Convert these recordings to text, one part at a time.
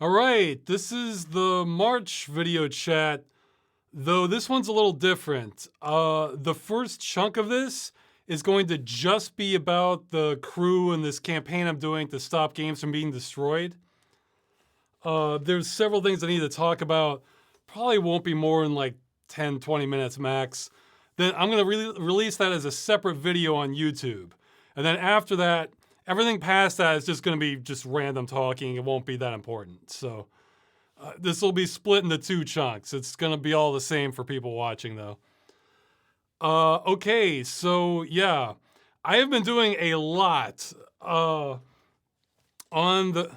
All right, this is the March video chat, though this one's a little different. The first chunk of this is going to just be about the crew and this campaign I'm doing to stop games from being destroyed. There's several things I need to talk about. Probably won't be more than like 10, 20 minutes max. Then I'm going to release that as a separate video on YouTube. And then after that, everything past that is just going to be just random talking. It won't be that important. So this will be split into two chunks. It's going to be all the same for people watching, though. Okay, so yeah, I have been doing a lot on the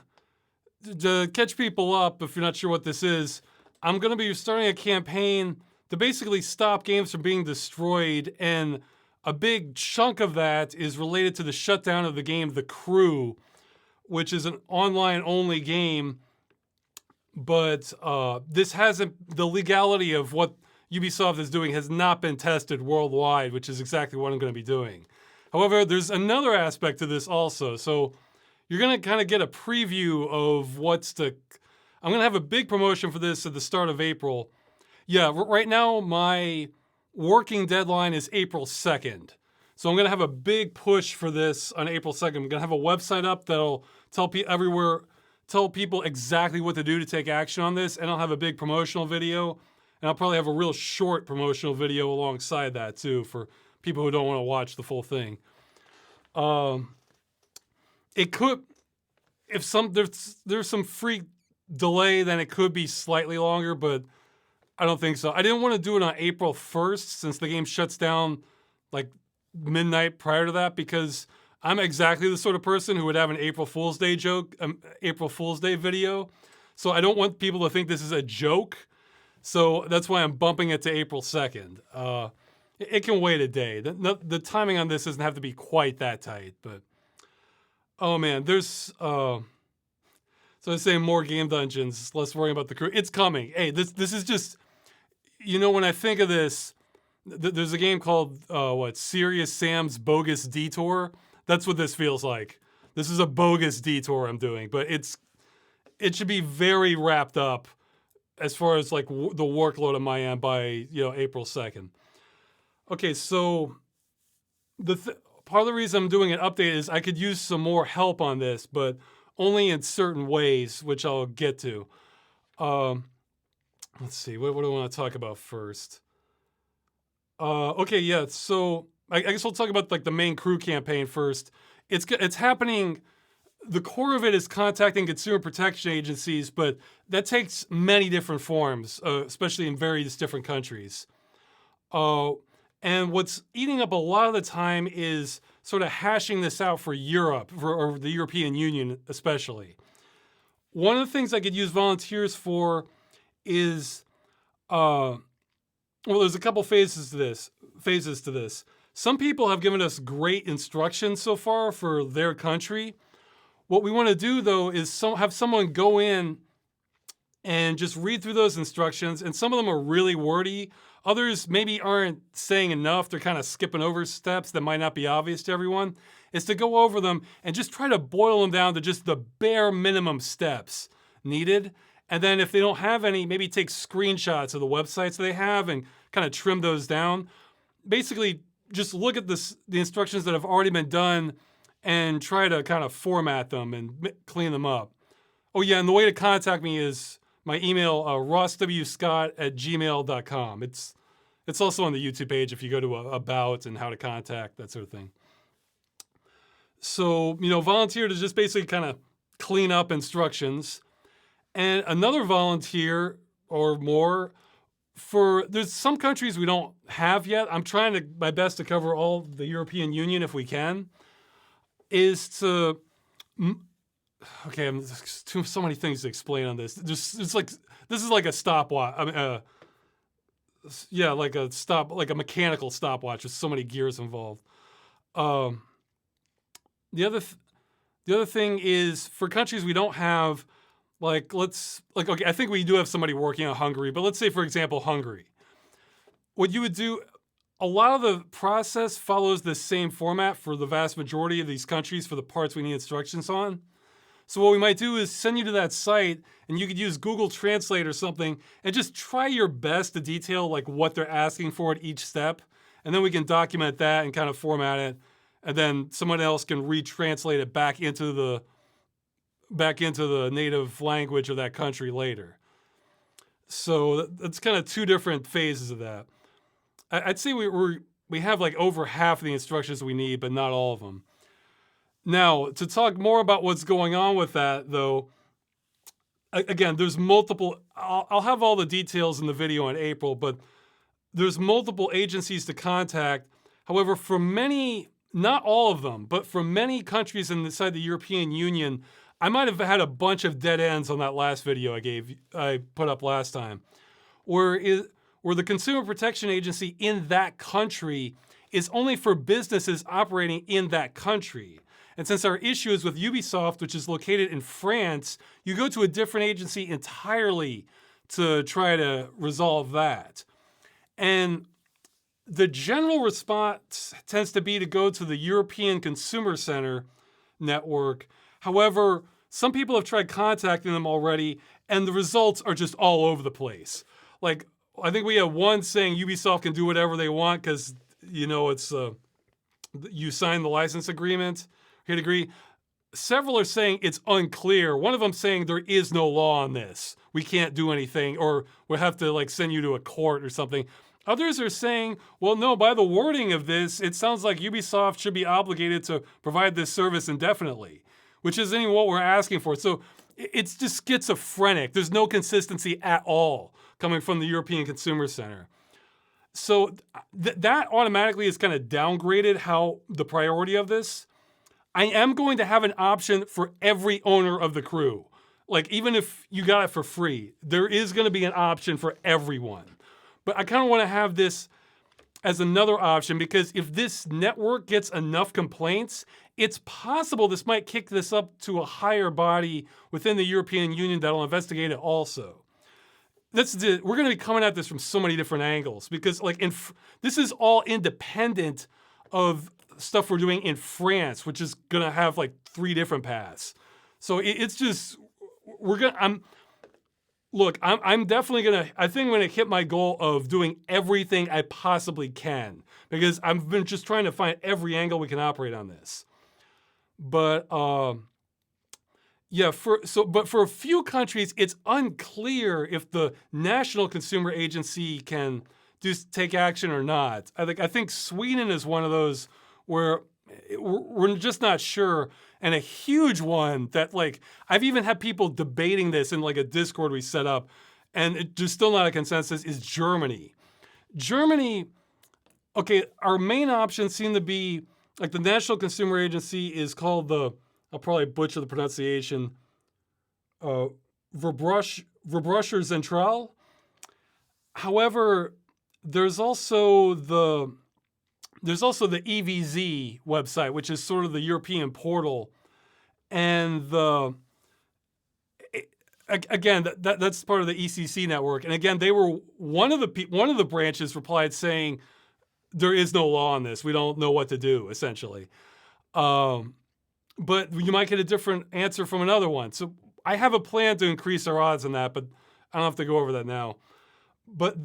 to catch people up. If you're not sure what this is, I'm going to be starting a campaign to basically stop games from being destroyed, and a big chunk of that is related to the shutdown of the game The Crew, which is an online-only game. But this hasn't, the legality of what Ubisoft is doing has not been tested worldwide, which is exactly what I'm going to be doing. However, there's another aspect to this also. So you're going to kind of get a preview of what's to... I'm going to have a big promotion for this at the start of April. Yeah, right now my working deadline is April 2nd. So I'm going to have a big push for this on April 2nd. I'm going to have a website up that'll tell people exactly what to do to take action on this, and I'll have a big promotional video, and I'll probably have a real short promotional video alongside that too for people who don't want to watch the full thing. It could, if there's some free delay, then it could be slightly longer, but I don't think so. I didn't want to do it on April 1st since the game shuts down like midnight prior to that, because I'm exactly the sort of person who would have an April Fool's Day joke, April Fool's Day video. So I don't want people to think this is a joke. So that's why I'm bumping it to April 2nd. It can wait a day. The timing on this doesn't have to be quite that tight, but oh man, there's so I say more game dungeons, less worrying about the crew. It's coming. Hey, this is just, when I think of this, there's a game called Serious Sam's Bogus Detour. That's what this feels like. This is a bogus detour I'm doing, but it should be very wrapped up as far as like the workload on my end by April 2nd. Okay, so part of the reason I'm doing an update is I could use some more help on this, but only in certain ways, which I'll get to. Let's see, what do I want to talk about first? Okay, yeah, so I guess we'll talk about like the main crew campaign first. It's happening. The core of it is contacting consumer protection agencies, but that takes many different forms, especially in various different countries. And what's eating up a lot of the time is sort of hashing this out for Europe, or the European Union especially. One of the things I could use volunteers for is, there's a couple phases to this. Some people have given us great instructions so far for their country. What we want to do, though, is have someone go in and just read through those instructions, and some of them are really wordy. Others maybe aren't saying enough. They're kind of skipping over steps that might not be obvious to everyone. Is to go over them and just try to boil them down to just the bare minimum steps needed. And then if they don't have any, maybe take screenshots of the websites they have and kind of trim those down. Basically, just look at the instructions that have already been done and try to kind of format them and clean them up. Oh yeah, and the way to contact me is my email, rosswscott@gmail.com. It's also on the YouTube page if you go to About and How to Contact, that sort of thing. So, volunteer to just basically kind of clean up instructions. And another volunteer or more there's some countries we don't have yet. I'm trying my best to cover all the European Union if we can. So many things to explain on this. This is like a stopwatch. I mean, like a mechanical stopwatch with so many gears involved. The other thing is for countries we don't have, I think we do have somebody working on Hungary, but let's say, for example, Hungary. What you would do, a lot of the process follows the same format for the vast majority of these countries for the parts we need instructions on. So what we might do is send you to that site, and you could use Google Translate or something and just try your best to detail like what they're asking for at each step. And then we can document that and kind of format it. And then someone else can retranslate it back into the native language of that country later. So that's kind of two different phases of that. I'd say we have like over half of the instructions we need, but not all of them. Now, to talk more about what's going on with that, though, again, there's multiple. I'll have all the details in the video in April, but there's multiple agencies to contact. However, for many, not all of them, but for many countries inside the European Union, I might have had a bunch of dead ends on that last video I put up last time, where the Consumer Protection Agency in that country is only for businesses operating in that country. And since our issue is with Ubisoft, which is located in France, you go to a different agency entirely to try to resolve that. And the general response tends to be to go to the European Consumer Center network. However, some people have tried contacting them already, and the results are just all over the place. Like, I think we have one saying Ubisoft can do whatever they want because, it's you signed the license agreement. He'd agree. Several are saying it's unclear. One of them saying there is no law on this. We can't do anything, or we'll have to send you to a court or something. Others are saying, well, no, by the wording of this, it sounds like Ubisoft should be obligated to provide this service indefinitely, which isn't even what we're asking for. So it's just schizophrenic. There's no consistency at all coming from the European Consumer Center. So that automatically is kind of downgraded how the priority of this. I am going to have an option for every owner of the crew. Like, even if you got it for free, there is going to be an option for everyone. But I kind of want to have this as another option because if this network gets enough complaints, it's possible this might kick this up to a higher body within the European Union that'll investigate it also. We're going to be coming at this from so many different angles because this is all independent of stuff we're doing in France, which is going to have 3 different paths. So it's just, I'm definitely I think I'm going to hit my goal of doing everything I possibly can because I've been just trying to find every angle we can operate on this. But, but for a few countries, it's unclear if the National Consumer Agency can take action or not. I think Sweden is one of those where we're just not sure. And a huge one that I've even had people debating this in a Discord we set up, and there's still not a consensus, is Germany. Germany, okay, our main options seem to be the National Consumer Agency is called I'll probably butcher the pronunciation, Verbraucher Zentral. However, there's also the EVZ website, which is sort of the European portal, and that's part of the ECC network. And again, they were one of the branches replied saying there is no law on this. We don't know what to do, essentially. But you might get a different answer from another one. So I have a plan to increase our odds on that, but I don't have to go over that now. But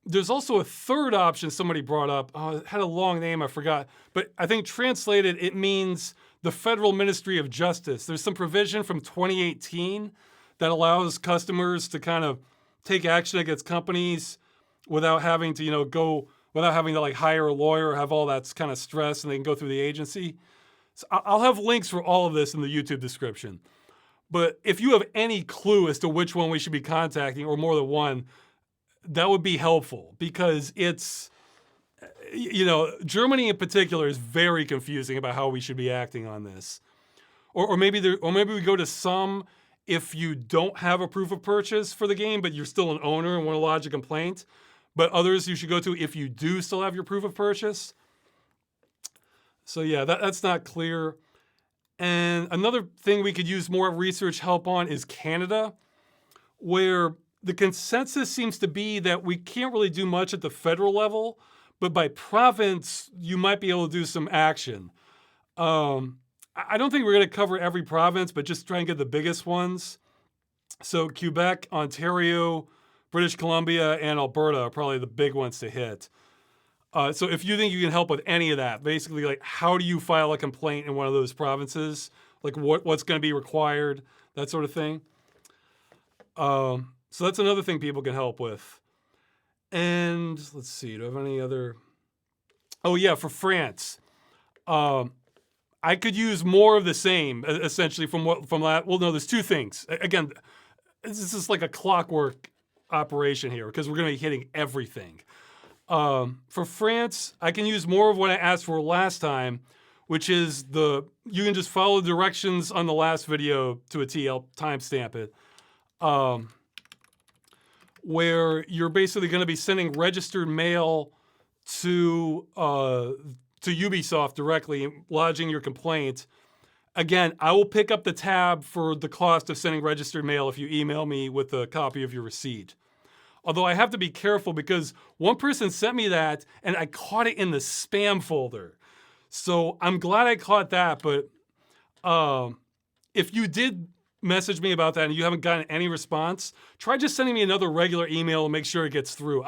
there's also a third option somebody brought up. Oh, it had a long name, I forgot. But I think translated, it means the Federal Ministry of Justice. There's some provision from 2018 that allows customers to kind of take action against companies without having to, hire a lawyer or have all that kind of stress, and they can go through the agency. So I'll have links for all of this in the YouTube description. But if you have any clue as to which one we should be contacting, or more than one, that would be helpful because it's, Germany in particular is very confusing about how we should be acting on this. Or maybe we go to some if you don't have a proof of purchase for the game, but you're still an owner and want to lodge a complaint. But others you should go to if you do still have your proof of purchase. So yeah, that's not clear. And another thing we could use more research help on is Canada, where the consensus seems to be that we can't really do much at the federal level, but by province, you might be able to do some action. I don't think we're going to cover every province, but just try and get the biggest ones. So Quebec, Ontario, British Columbia, and Alberta are probably the big ones to hit. So if you think you can help with any of that, basically, like, how do you file a complaint in one of those provinces? Like, what's going to be required, that sort of thing. So that's another thing people can help with. And let's see, do I have any other? Oh yeah, for France, I could use more of the same, essentially, from that. Well, no, there's two things. Again, this is like a clockwork operation here because we're going to be hitting everything. For France, I can use more of what I asked for last time, which is you can just follow the directions on the last video to a T. I'll timestamp it. Where you're basically going to be sending registered mail to Ubisoft directly, lodging your complaint. Again, I will pick up the tab for the cost of sending registered mail if you email me with a copy of your receipt. Although I have to be careful because one person sent me that and I caught it in the spam folder. So I'm glad I caught that, but if you did message me about that and you haven't gotten any response, try just sending me another regular email and make sure it gets through.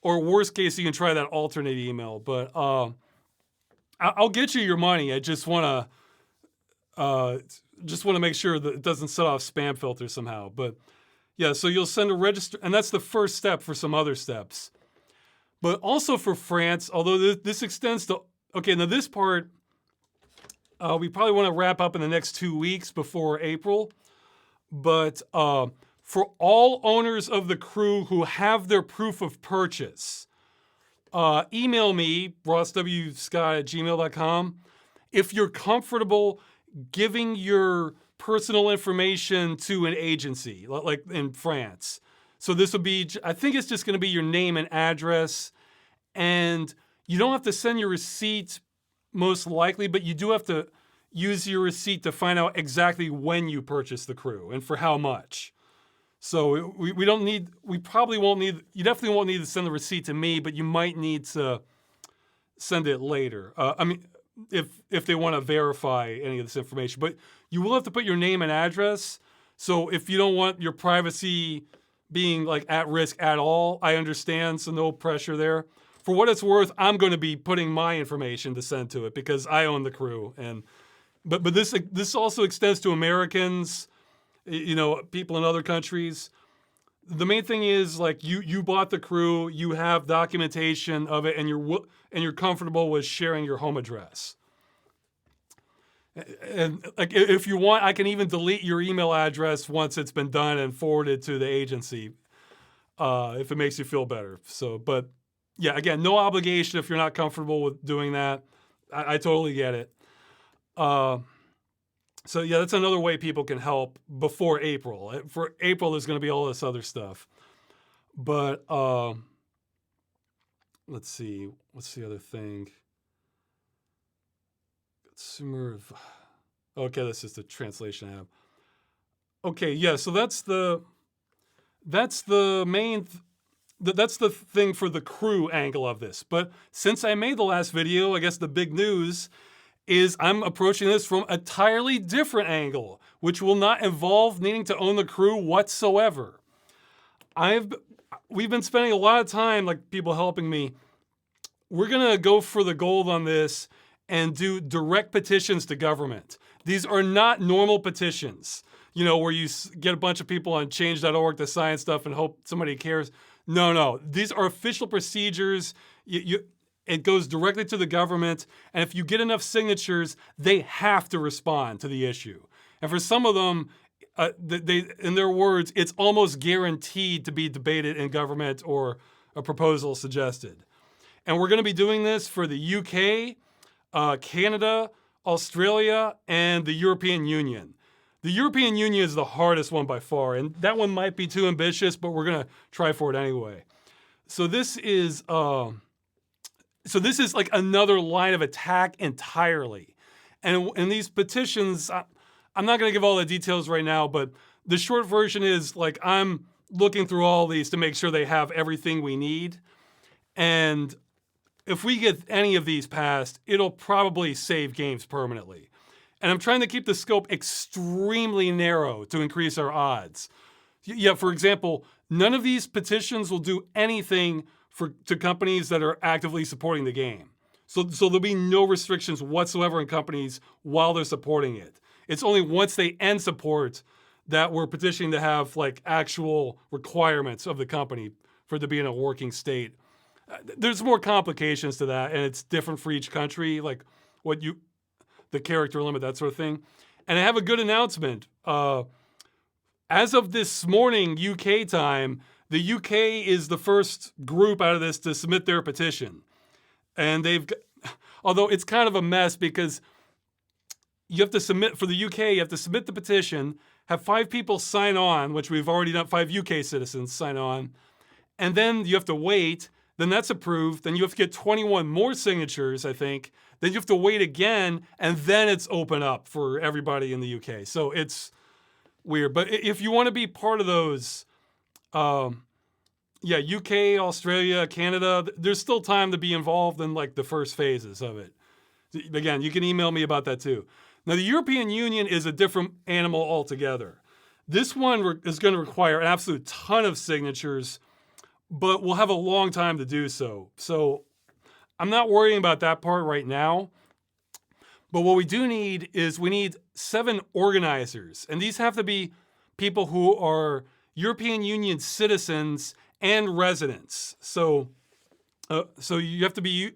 Or worst case, you can try that alternate email. But I'll get you your money. I just want to make sure that it doesn't set off spam filters somehow. But yeah, so you'll send a register, and that's the first step for some other steps. But also for France, although this extends to, okay, now this part, we probably want to wrap up in the next 2 weeks before April. But for all owners of the crew who have their proof of purchase, email me, rosswscott@gmail.com, if you're comfortable giving your personal information to an agency, like in France. So this would be, I think it's just going to be your name and address, and you don't have to send your receipt most likely, but you do have to use your receipt to find out exactly when you purchased the crew and for how much. So we probably won't need, you definitely won't need to send the receipt to me, but you might need to send it later. I mean, if they want to verify any of this information, but you will have to put your name and address. So if you don't want your privacy being like at risk at all, I understand, so no pressure there. For what it's worth, I'm going to be putting my information to send to it because I own the crew. But this also extends to Americans, people in other countries. The main thing is, like, you bought the crew, you have documentation of it, and you're comfortable with sharing your home address. And like, if you want, I can even delete your email address once it's been done and forwarded to the agency, if it makes you feel better. So, but yeah, again, no obligation if you're not comfortable with doing that. I totally get it. So yeah, that's another way people can help before April. For April, there's going to be all this other stuff. But let's see, what's the other thing? Consumer. Okay, that's just a translation app. Okay, yeah, so that's the main. That's the thing for the crew angle of this. But since I made the last video, I guess the big news is I'm approaching this from a entirely different angle, which will not involve needing to own the crew whatsoever. We've been spending a lot of time, like, people helping me. We're gonna go for the gold on this and do direct petitions to government. These are not normal petitions, where you get a bunch of people on change.org to sign stuff and hope somebody cares. No. These are official procedures. It goes directly to the government, and if you get enough signatures, they have to respond to the issue. And for some of them, in their words, it's almost guaranteed to be debated in government or a proposal suggested. And we're going to be doing this for the UK, Canada, Australia, and the European Union. The European Union is the hardest one by far, and that one might be too ambitious, but we're going to try for it anyway. So this is like another line of attack entirely. And in these petitions, I'm not going to give all the details right now, but the short version is, like, I'm looking through all these to make sure they have everything we need. And if we get any of these passed, it'll probably save games permanently. And I'm trying to keep the scope extremely narrow to increase our odds. Yeah, for example, none of these petitions will do anything to companies that are actively supporting the game. So there'll be no restrictions whatsoever on companies while they're supporting it. It's only once they end support that we're petitioning to have like actual requirements of the company for it to be in a working state. There's more complications to that, and it's different for each country, like the character limit, that sort of thing. And I have a good announcement. As of this morning, UK time, the UK is the first group out of this to submit their petition. And although it's kind of a mess because you have to submit, for the UK, you have to submit the petition, have 5 people sign on, which we've already done, 5 UK citizens sign on, and then you have to wait, then that's approved, then you have to get 21 more signatures, I think, then you have to wait again, and then it's open up for everybody in the UK. So it's weird. But if you want to be part of those, UK, Australia, Canada, there's still time to be involved in like the first phases of it. Again, you can email me about that too. Now, the European Union is a different animal altogether. This one is going to require an absolute ton of signatures, but we'll have a long time to do so. So I'm not worrying about that part right now. But what we do need is we need 7 organizers. And these have to be people who are European Union citizens and residents. So you have to be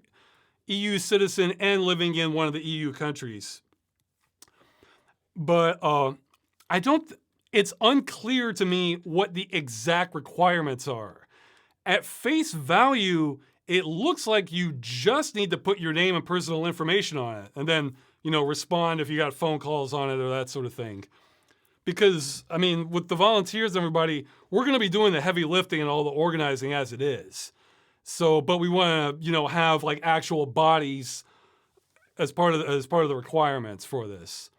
EU citizen and living in one of the EU countries. But it's unclear to me what the exact requirements are. At face value, it looks like you just need to put your name and personal information on it and then, respond if you got phone calls on it or that sort of thing. Because, with the volunteers and everybody, we're going to be doing the heavy lifting and all the organizing as it is. So, but we want to, have like actual bodies as part of the requirements for this.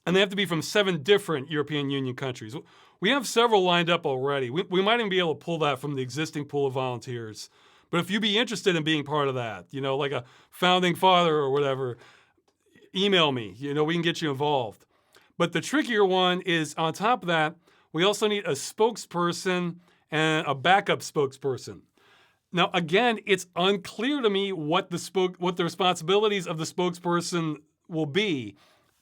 And they have to be from 7 different European Union countries. We have several lined up already. We might even be able to pull that from the existing pool of volunteers. But if you'd be interested in being part of that, like a founding father or whatever, email me. We can get you involved. But the trickier one is, on top of that, we also need a spokesperson and a backup spokesperson. Now, again, it's unclear to me what the responsibilities of the spokesperson will be,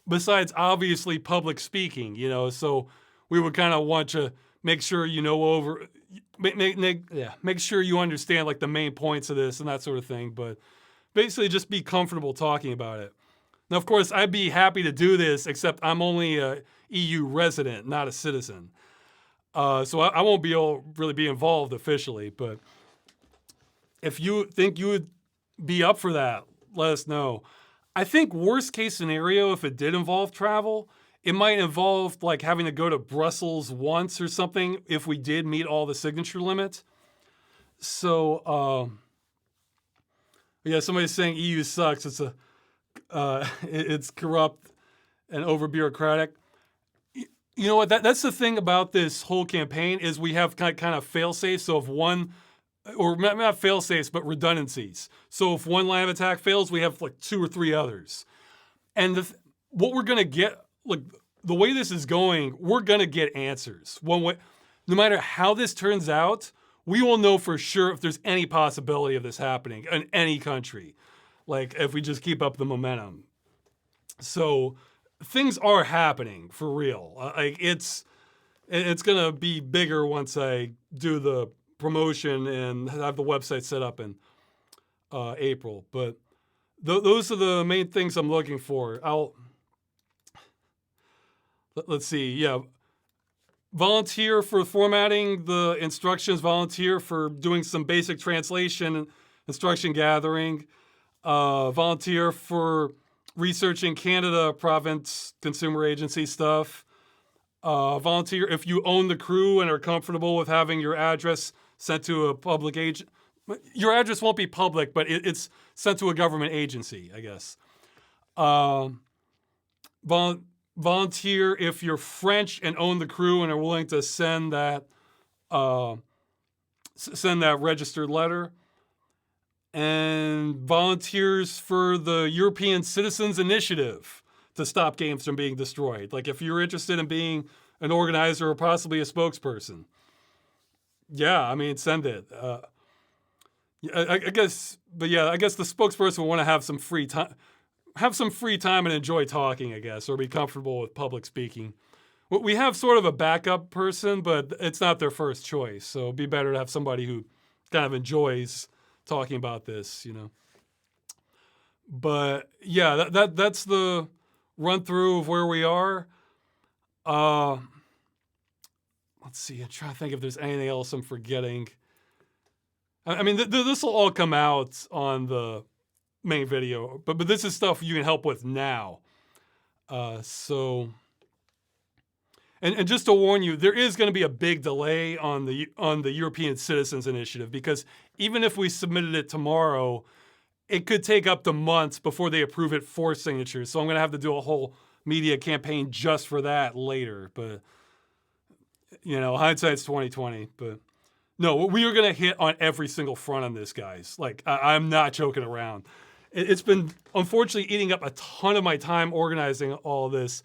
besides obviously public speaking. So we would kind of want to make sure make sure you understand like the main points of this and that sort of thing. But basically, just be comfortable talking about it. Now, of course, I'd be happy to do this, except I'm only a EU resident, not a citizen. So I won't be able to really be involved officially. But if you think you would be up for that, let us know. I think worst case scenario, if it did involve travel, it might involve like having to go to Brussels once or something if we did meet all the signature limits. So, somebody's saying EU sucks. It's corrupt and over bureaucratic. You know what? That's the thing about this whole campaign is we have kind of fail-safes. So if one, or not fail-safes, but redundancies. So if one line of attack fails, we have like 2 or 3 others. And what we're going to get, like the way this is going, we're going to get answers. One way, no matter how this turns out, we will know for sure if there's any possibility of this happening in any country. Like if we just keep up the momentum. So things are happening for real. Like it's going to be bigger once I do the promotion and have the website set up in April. But those are the main things I'm looking for. Let's see. Yeah. Volunteer for formatting the instructions. Volunteer for doing some basic translation and instruction gathering. Volunteer for researching Canada province consumer agency stuff. Volunteer if you own the crew and are comfortable with having your address sent to a public agent. Your address won't be public, but it's sent to a government agency, I guess. Volunteer if you're French and own the crew and are willing to send that registered letter. And volunteers for the European Citizens Initiative to stop games from being destroyed. Like if you're interested in being an organizer or possibly a spokesperson, yeah, I mean, send it. I guess, but yeah, I guess the spokesperson will want to have some free time, and enjoy talking, I guess, or be comfortable with public speaking. We have sort of a backup person, but it's not their first choice. So it'd be better to have somebody who kind of enjoys talking about this, you know. But yeah, that's the run through of where we are. Let's see. I'm trying to think if there's anything else I'm forgetting. I mean, this will all come out on the main video, but this is stuff you can help with now. And just to warn you, there is going to be a big delay on the European Citizens Initiative, because even if we submitted it tomorrow, it could take up to months before they approve it for signatures. So I'm going to have to do a whole media campaign just for that later. But, you know, hindsight's 2020. But no, we are going to hit on every single front on this, guys. Like, I'm not joking around. It's been, unfortunately, eating up a ton of my time organizing all this.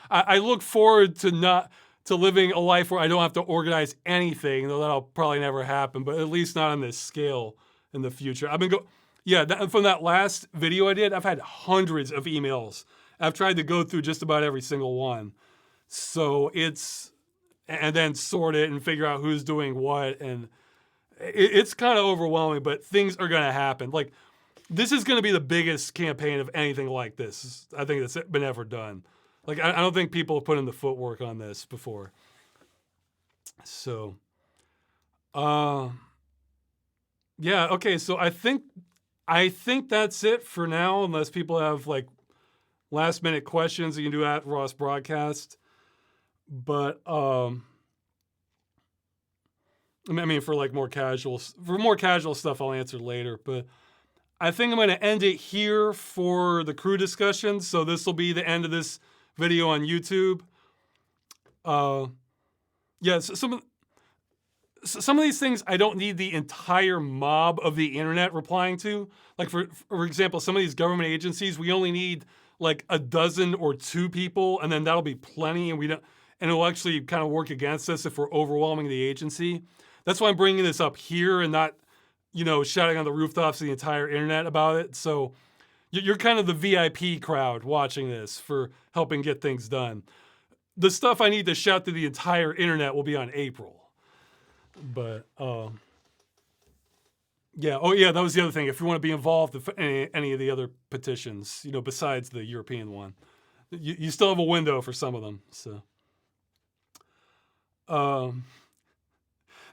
I look forward to living a life where I don't have to organize anything, though that'll probably never happen, but at least not on this scale in the future. From that last video I did, I've had hundreds of emails. I've tried to go through just about every single one. So and then sort it and figure out who's doing what. And it's kind of overwhelming, but things are going to happen. Like, this is going to be the biggest campaign of anything like this, I think, that's been ever done. Like, I don't think people have put in the footwork on this before. So, yeah, okay. So I think that's it for now, unless people have like last minute questions. You can do at Ross Broadcast. But I mean, for more casual stuff, I'll answer later. But I think I'm going to end it here for the crew discussion. So this will be the end of this video on YouTube. Yeah, so some of these things I don't need the entire mob of the internet replying to. Like for example, some of these government agencies, we only need like a dozen or two people, and then that'll be plenty, and it'll actually kind of work against us if we're overwhelming the agency. That's why I'm bringing this up here and not, shouting on the rooftops of the entire internet about it. So you're kind of the VIP crowd watching this for helping get things done. The stuff I need to shout to the entire internet will be on April. But, yeah. Oh, yeah, that was the other thing. If you want to be involved in any of the other petitions, besides the European one, you still have a window for some of them. So,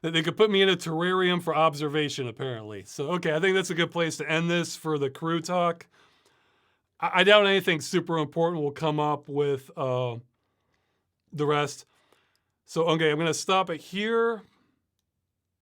they could put me in a terrarium for observation, apparently. So, okay, I think that's a good place to end this for the crew talk. I doubt anything super important will come up with the rest. So, okay, I'm going to stop it here.